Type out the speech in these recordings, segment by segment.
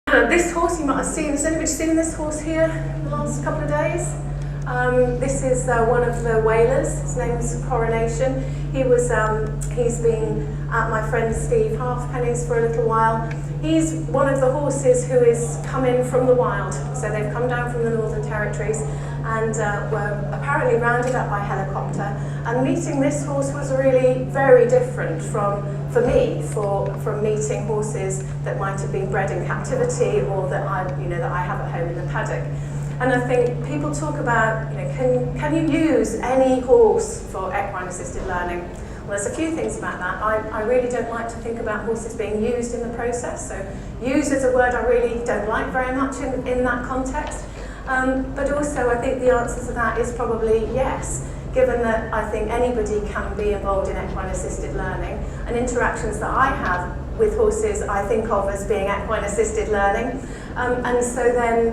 This horse you might have seen, has anybody seen this horse here in the last couple of days? This is one of the whalers. His name's Coronation. He's been at my friend Steve Halfpenny's for a little while. He's one of the horses who is coming from the wild. So they've come down from the Northern Territories and were apparently rounded up by helicopter. And meeting this horse was really very different from meeting horses that might have been bred in captivity or that I have at home in the paddock. And I think people talk about, can you use any horse for equine assisted learning? Well, there's a few things about that. I really don't like to think about horses being used in the process. So use is a word I really don't like very much in that context. But also I think the answer to that is probably yes, given that I think anybody can be involved in equine assisted learning, and interactions that I have with horses I think of as being equine assisted learning. And so then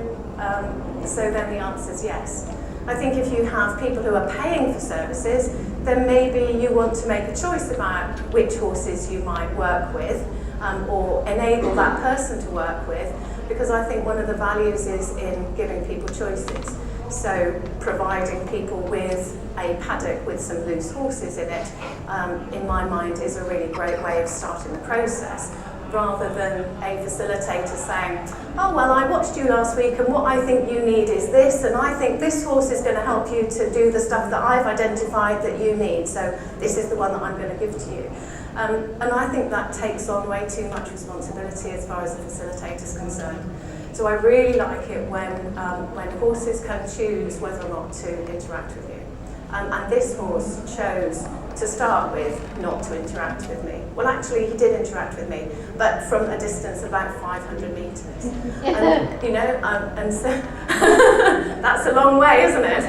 the answer is yes. I think if you have people who are paying for services, then maybe you want to make a choice about which horses you might work with or enable that person to work with, because I think one of the values is in giving people choices. So providing people with a paddock with some loose horses in it, in my mind, is a really great way of starting the process, rather than a facilitator saying, oh, well, I watched you last week and what I think you need is this, and I think this horse is going to help you to do the stuff that I've identified that you need, so this is the one that I'm going to give to you. And I think that takes on way too much responsibility as far as the facilitator is concerned. So I really like it when horses can choose whether or not to interact with you. And this horse chose to start with not to interact with me. Well, actually, he did interact with me, but from a distance of about 500 metres. And so that's a long way, isn't it?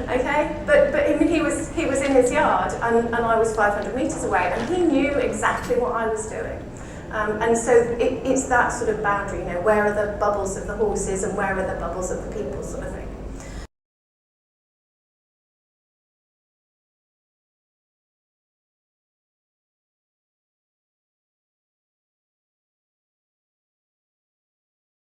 Okay, but I mean, he was in his yard, and I was 500 metres away, and he knew exactly what I was doing. And so it's that sort of boundary, where are the bubbles of the horses and where are the bubbles of the people sort of thing.